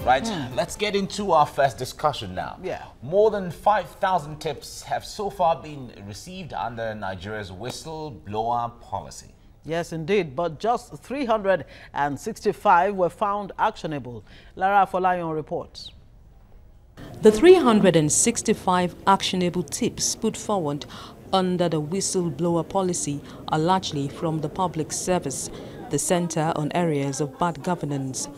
Right, let's get into our first discussion now. Yeah. More than 5,000 tips have so far been received under Nigeria's whistleblower policy. Yes, indeed, but just 365 were found actionable. Lara Folayon reports. The 365 actionable tips put forward under the whistleblower policy are largely from the public service, the center on areas of bad governance.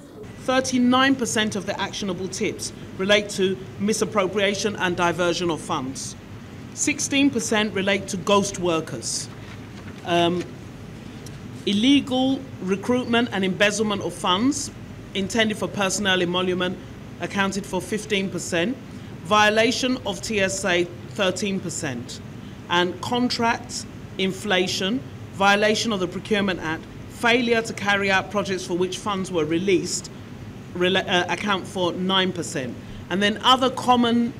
39% of the actionable tips relate to misappropriation and diversion of funds. 16% relate to ghost workers. Illegal recruitment and embezzlement of funds intended for personnel emolument accounted for 15%, violation of TSA 13%, and contract inflation, violation of the Procurement Act, failure to carry out projects for which funds were released account for 9%. And then other common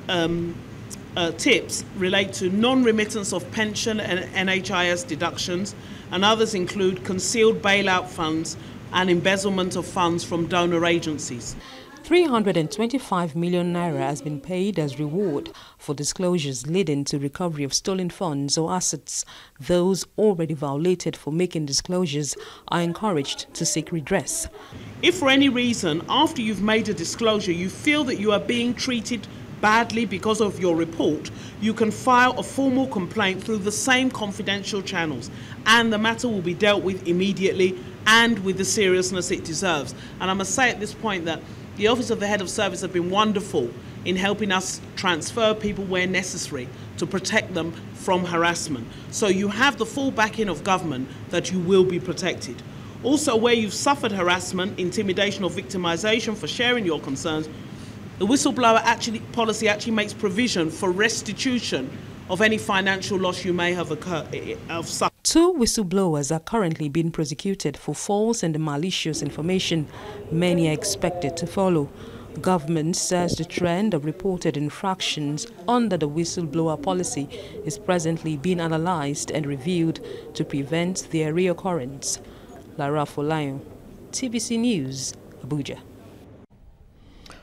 tips relate to non-remittance of pension and NHIS deductions, and others include concealed bailout funds and embezzlement of funds from donor agencies. 325 million naira has been paid as reward for disclosures leading to recovery of stolen funds or assets. Those already violated for making disclosures are encouraged to seek redress. If for any reason, after you've made a disclosure, you feel that you are being treated badly because of your report, you can file a formal complaint through the same confidential channels, and the matter will be dealt with immediately and with the seriousness it deserves. And I must say at this point that the Office of the Head of Service have been wonderful in helping us transfer people where necessary to protect them from harassment. So you have the full backing of government that you will be protected. Also, where you've suffered harassment, intimidation or victimization for sharing your concerns, the whistleblower policy actually makes provision for restitution of any financial loss you may have suffered. 2 whistleblowers are currently being prosecuted for false and malicious information. Many are expected to follow. Government says the trend of reported infractions under the whistleblower policy is presently being analyzed and reviewed to prevent their reoccurrence. Lara Folayon, TVC News, Abuja.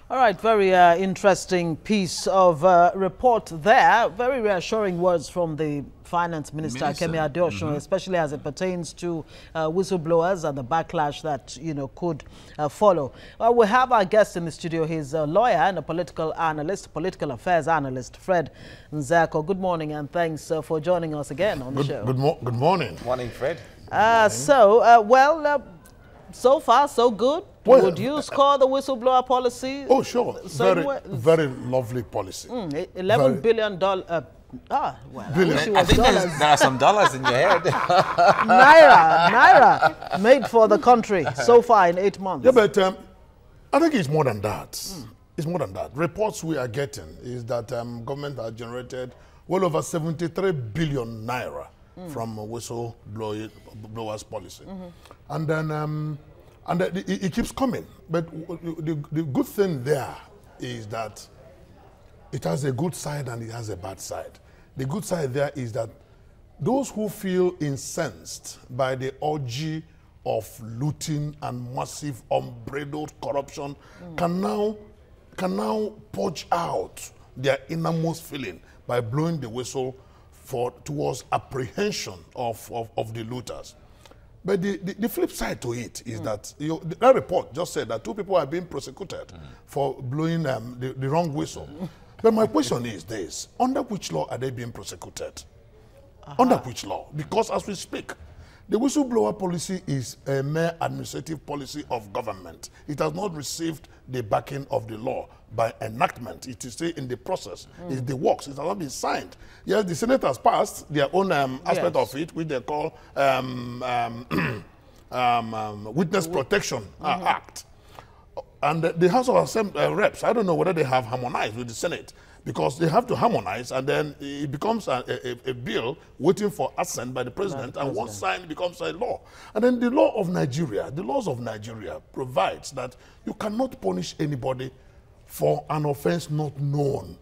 All right, very interesting piece of report there. Very reassuring words from the Finance Minister, Kemi Adeosun, especially as it pertains to whistleblowers and the backlash that, could follow. Well, we have our guest in the studio. He's a lawyer and a political analyst, political affairs analyst, Fred Nzako. Good morning, and thanks for joining us again on the show. Good morning. Morning, Fred. So far, so good. Well, would you score the whistleblower policy? Oh, sure. Very lovely policy. $11 billion. I think there are some dollars in your head. Naira made for the country so far in 8 months. Yeah, but I think it's more than that. It's more than that. Reports we are getting is that government has generated well over 73 billion naira from whistleblowers policy. And then it keeps coming. But the good thing there is that it has a good side and it has a bad side. The good side there is that those who feel incensed by the orgy of looting and massive unbridled corruption can now purge out their innermost feeling by blowing the whistle towards apprehension of the looters. But the flip side to it is that that report just said that 2 people are being prosecuted for blowing the wrong whistle. But my question is this: under which law are they being prosecuted? Under which law? Because as we speak, the whistleblower policy is a mere administrative policy of government. It has not received the backing of the law by enactment. It is still in the process. It's the works. It has not been signed. Yes, the Senate has passed their own aspect of it, which they call Witness Protection Act. And the House of Reps, I don't know whether they have harmonized with the Senate, because they have to harmonize, and then it becomes a bill waiting for assent by the president, and once signed, it becomes a law. And then the laws of Nigeria provides that you cannot punish anybody for an offense not known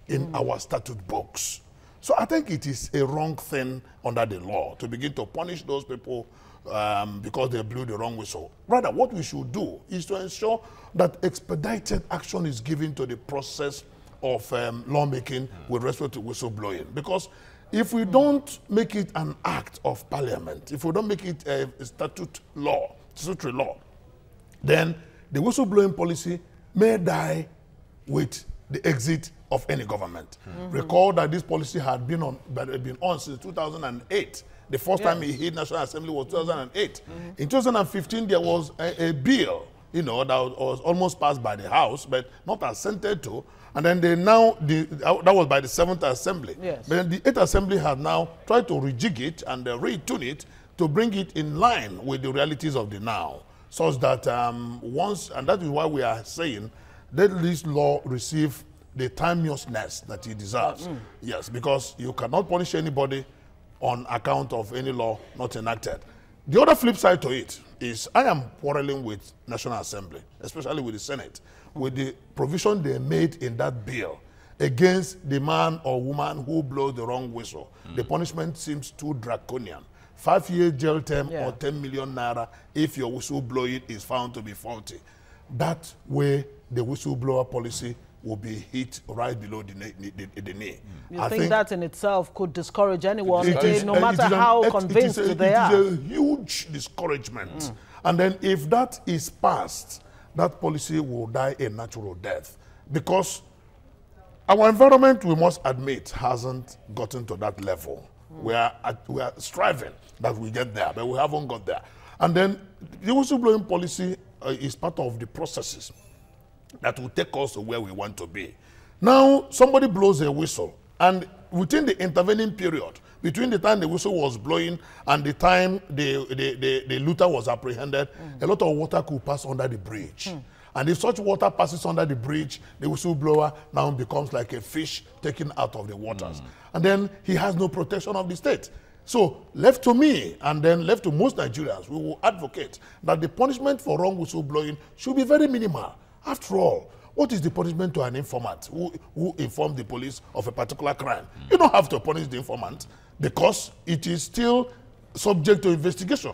in our statute books. So I think it is a wrong thing under the law to begin to punish those people because they blew the wrong whistle. Rather, what we should do is to ensure that expedited action is given to the process of lawmaking with respect to whistleblowing. Because if we don't make it an act of parliament, if we don't make it a statutory law, then the whistleblowing policy may die with the exit of any government. Recall that this policy had been on since 2008. The first time it hit National Assembly was 2008. In 2015, there was a bill, that was almost passed by the House, but not assented to. And then that was by the 7th Assembly. Yes. But then the 8th Assembly had now tried to rejig it and retune it to bring it in line with the realities of the now. Such that and that is why we are saying, let this law receive the timeousness that it deserves. Yes, because you cannot punish anybody on account of any law not enacted. The other flip side to it is I am quarreling with National Assembly, especially with the Senate, with the provision they made in that bill against the man or woman who blows the wrong whistle. The punishment seems too draconian. 5-year jail term or 10 million naira if your whistleblowing is found to be faulty. That way, the whistleblower policy will be hit right below the knee. You think that in itself could discourage anyone, no matter how convinced they are? It is a huge discouragement. And then if that is passed, that policy will die a natural death. Because our environment, we must admit, hasn't gotten to that level. We are striving that we get there, but we haven't got there. And then the whistleblowing policy is part of the processes that will take us to where we want to be. Now, somebody blows a whistle, and within the intervening period, between the time the whistle was blowing and the time the looter was apprehended, a lot of water could pass under the bridge. And if such water passes under the bridge, the whistleblower now becomes like a fish taken out of the waters. And then he has no protection of the state. So left to me, and then left to most Nigerians, we will advocate that the punishment for wrong whistleblowing should be very minimal. After all, what is the punishment to an informant who informed the police of a particular crime? You don't have to punish the informant because it is still subject to investigation.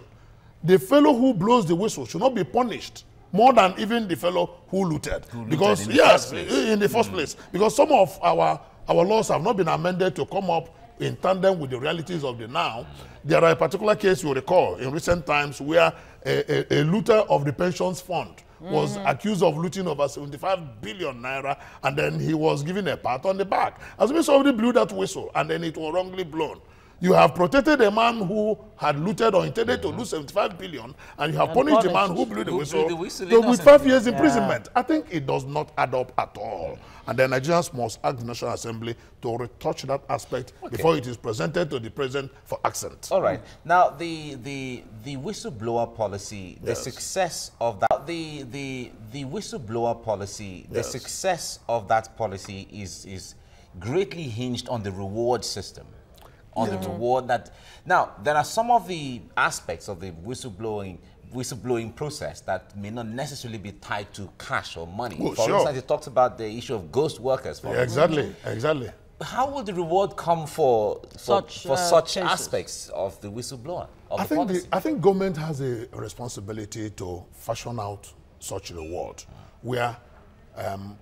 The fellow who blows the whistle should not be punished more than even the fellow who looted. Because, yes, in the first place. Because some of our laws have not been amended to come up in tandem with the realities of the now. There are a particular case you recall in recent times where a looter of the pensions fund was accused of looting over 75 billion naira, and then he was given a pat on the back. As if somebody blew that whistle and then it was wrongly blown. You have protected a man who had looted or intended to lose 75 billion, and you have punished the man who blew the whistle with 5 years imprisonment. I think it does not add up at all. And the Nigerians must ask the National Assembly to retouch that aspect before it is presented to the President for accent. All right. Now, the whistleblower policy, the success of that, the whistleblower policy, the success of that policy is greatly hinged on the reward system. On the reward that now there are some of the aspects of the whistleblowing process that may not necessarily be tied to cash or money. For instance, you talked about the issue of ghost workers. Exactly. How will the reward come for such aspects of the whistleblower? I think government has a responsibility to fashion out such reward where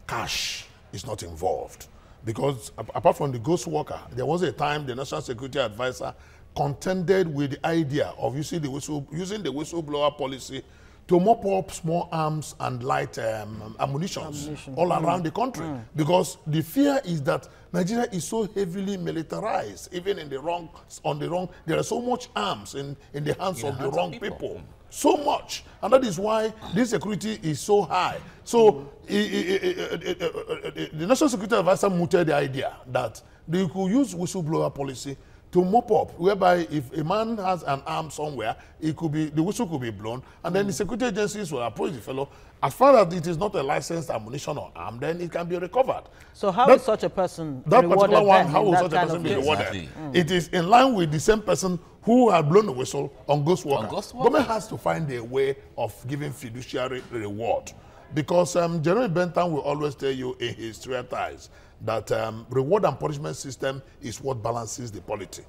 cash is not involved. Because apart from the ghost worker, there was a time the National Security Advisor contended with the idea of using the whistleblower policy to mop up small arms and light ammunition all around the country. Because the fear is that Nigeria is so heavily militarized, even in there are so much arms in the hands of the wrong people. So much. And that is why this security is so high. So the National Security Advisor mooted the idea that they could use whistleblower policy to mop up, whereby if a man has an arm somewhere, the whistle could be blown, and then the security agencies will approach the fellow. As far as it is not a licensed ammunition or arm, then it can be recovered. So how is such a person rewarded? That particular one, how will such a person be rewarded? It is in line with the same person who had blown the whistle on ghost worker. Government has to find a way of giving fiduciary reward. Because Jeremy Bentham will always tell you in his treatise that reward and punishment system is what balances the polity.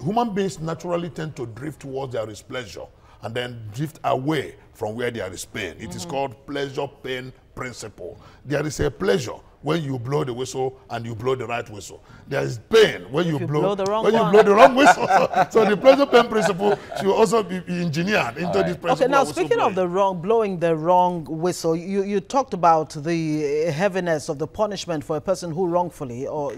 Human beings naturally tend to drift towards their displeasure. and then drift away from where there is pain. It is called pleasure-pain principle. There is a pleasure when you blow the whistle and you blow the right whistle. There is pain when you blow the wrong whistle. So the pleasure-pain principle should also be engineered into this principle. Okay, now speaking of the blowing the wrong whistle, you talked about the heaviness of the punishment for a person who wrongfully or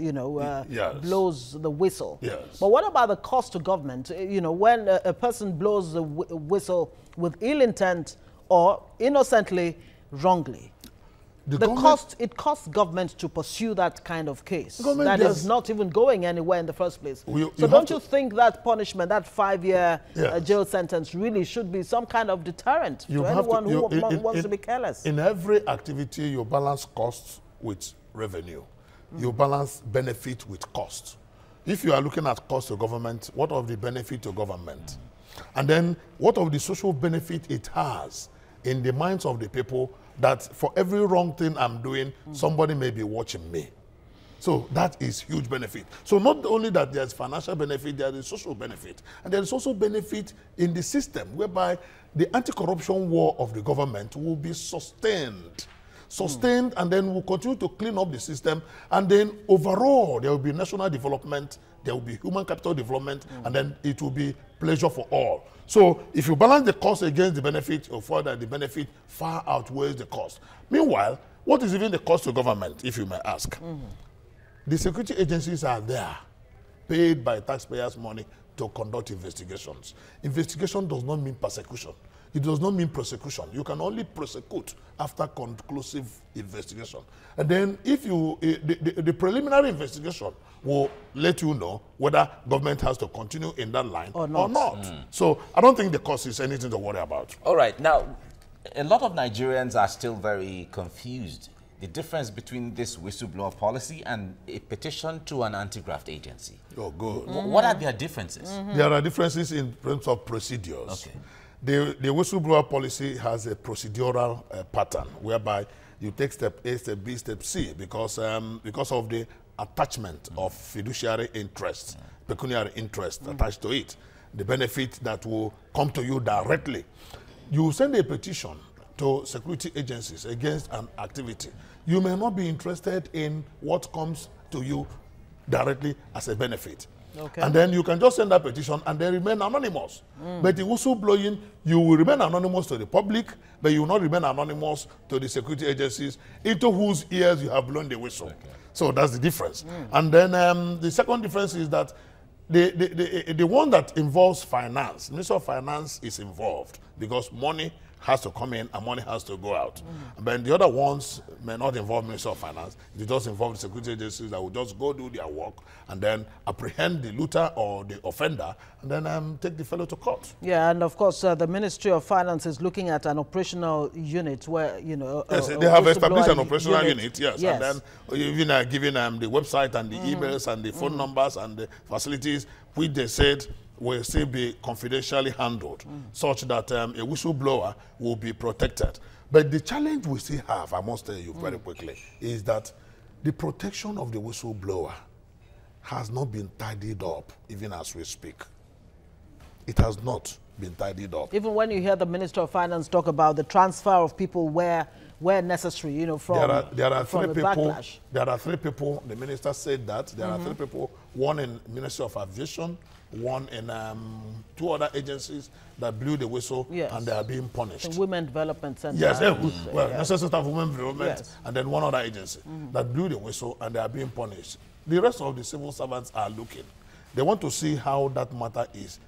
blows the whistle. Yes. But what about the cost to government? When a person blows the whistle with ill intent or innocently, wrongly. It costs government to pursue that kind of case. That is not even going anywhere in the first place. So don't you think that punishment, that 5-year jail sentence really should be some kind of deterrent to anyone who wants to be careless? In every activity, you balance costs with revenue. You balance benefit with cost. If you are looking at cost to government, what of the benefit to government? And then what of the social benefit it has in the minds of the people that for every wrong thing I'm doing, somebody may be watching me. So that is huge benefit. So not only that there's financial benefit, there is social benefit. And there is also benefit in the system whereby the anti-corruption war of the government will be sustained. And then we'll continue to clean up the system. And then overall, there will be national development, there will be human capital development, and then it will be pleasure for all. So if you balance the cost against the benefit, you'll find that the benefit far outweighs the cost. Meanwhile, what is even the cost to government, if you may ask? The security agencies are there, paid by taxpayers' money to conduct investigations. Investigation does not mean persecution. It does not mean prosecution. You can only prosecute after conclusive investigation. And then if the preliminary investigation will let you know whether government has to continue in that line or not. So I don't think the cost is anything to worry about. All right. Now, a lot of Nigerians are still very confused. The difference between this whistleblower policy and a petition to an anti-graft agency. Oh, good. What are their differences? There are differences in terms of procedures. Okay. The whistleblower policy has a procedural pattern whereby you take step A, step B, step C because of the attachment of fiduciary interest, pecuniary interest attached to it, the benefit that will come to you directly. You send a petition to security agencies against an activity. You may not be interested in what comes to you directly as a benefit. Okay. And then you can just send that petition and they remain anonymous. But the whistleblowing, you will remain anonymous to the public, but you will not remain anonymous to the security agencies into whose ears you have blown the whistle. Okay. So that's the difference. And then the second difference is that the one that involves finance, Minister of Finance is involved because money has to come in and money has to go out. But the other ones may not involve Minister of Finance. It just involve the security agencies that will just go do their work and then apprehend the looter or the offender and then take the fellow to court. Yeah, and of course, the Ministry of Finance is looking at an operational unit where, yes, they have established an operational unit, yes. And then even giving the website and the emails and the phone numbers and the facilities, which they said will still be confidentially handled, such that a whistleblower will be protected. But the challenge we still have, I must tell you very quickly, is that the protection of the whistleblower has not been tidied up, even as we speak. It has not been tidied up. Even when you hear the Minister of Finance talk about the transfer of people where necessary, from there are three people. Backlash. There are three people. The minister said that there are three people. One in Ministry of Aviation, one in two other agencies that blew the whistle, and they are being punished. The Women Development Center. Yes, National Center for Women Development, and then one other agency that blew the whistle, and they are being punished. The rest of the civil servants are looking. They want to see how that matter is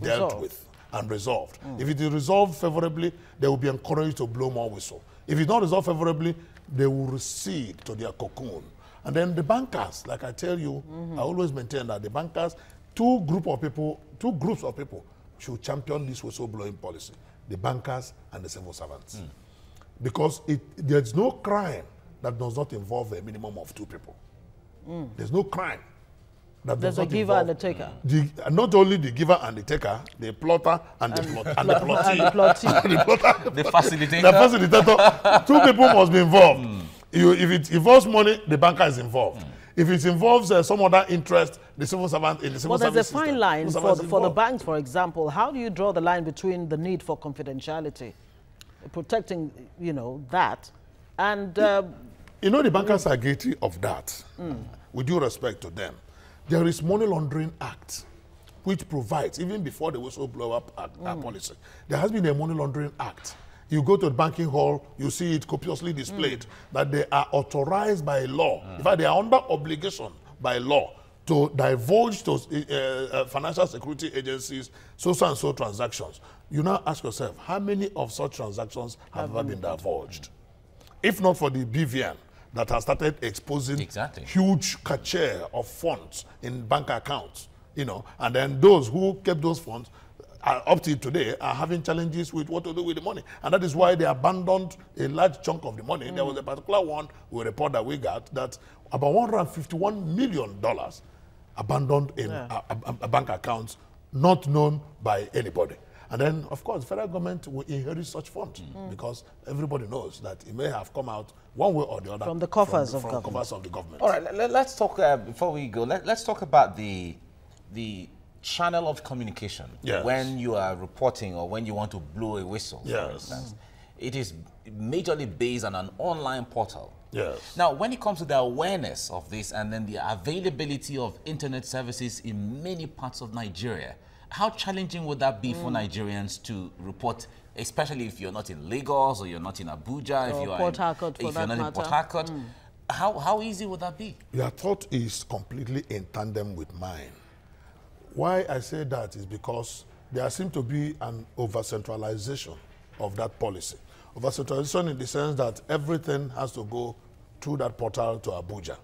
dealt with and resolved. If it is resolved favorably, they will be encouraged to blow more whistle. If it's not resolved favorably, they will recede to their cocoon. And then the bankers, like I tell you, I always maintain that the bankers, two groups of people should champion this whistleblowing policy, the bankers and the civil servants. Because there's no crime that does not involve a minimum of two people. There's no crime that there's does a not giver and a taker. Not only the giver and the taker, the plotter and the plottee. The facilitator. The facilitator. Two people must be involved. If it involves money, the banker is involved. If it involves some other interest, the civil servant in the civil service there's a fine line for the banks, for example. How do you draw the line between the need for confidentiality, protecting, that, and... you know, the bankers are guilty of that. With due respect to them. There is Money Laundering Act, which provides, even before the whistleblower policy, there has been a Money Laundering Act. You go to the banking hall, you see it copiously displayed that they are authorized by law. In fact, they are under obligation by law to divulge to financial security agencies so and so transactions. You now ask yourself, how many of such transactions have ever been divulged? If not for the BVN that has started exposing huge cache of funds in bank accounts, and then those who kept those funds up to today are having challenges with what to do with the money. And that is why they abandoned a large chunk of the money. There was a particular one, we report that we got, that about $151 million abandoned in a bank accounts, not known by anybody. And then, of course, the federal government will inherit such funds because everybody knows that it may have come out one way or the other from the coffers of the government. All right, let's talk, before we go, let's talk about the channel of communication when you are reporting or when you want to blow a whistle, for instance. It is majorly based on an online portal. Yes. Now, when it comes to the awareness of this and then the availability of internet services in many parts of Nigeria, how challenging would that be for Nigerians to report, especially if you're not in Lagos or you're not in Abuja, if you're not in Port Harcourt? How easy would that be? Your thought is completely in tandem with mine. Why I say that is because there seems to be an over-centralization of that policy. Over-centralization in the sense that everything has to go through that portal to Abuja.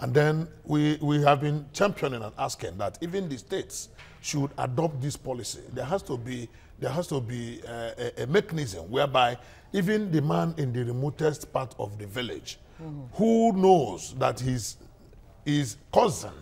And then we have been championing and asking that even the states should adopt this policy. There has to be a mechanism whereby even the man in the remotest part of the village who knows that his cousin,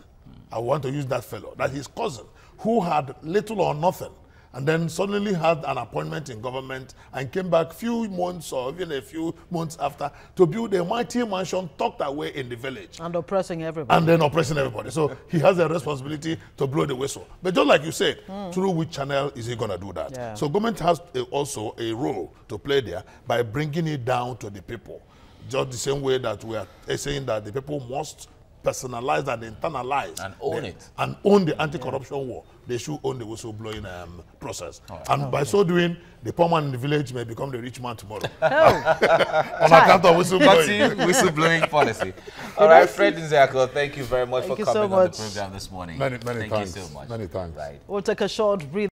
I want to use that fellow, that his cousin who had little or nothing and then suddenly had an appointment in government and came back few months or even a few months after to build a mighty mansion tucked away in the village. And oppressing everybody. And then oppressing everybody. So he has a responsibility to blow the whistle. But just like you said, through which channel is he going to do that? Yeah. So government has also a role to play there by bringing it down to the people. Just the same way that we are saying that the people must personalize and internalize and own it and own the anti-corruption war. They should own the whistleblowing process. And by so doing, the poor man in the village may become the rich man tomorrow. On account of whistleblowing. Whistleblowing policy. All right, Fred Nzeko, thank you very much for coming on the program this morning. Many thanks. You so much. Many thanks. Right. We'll take a short breather.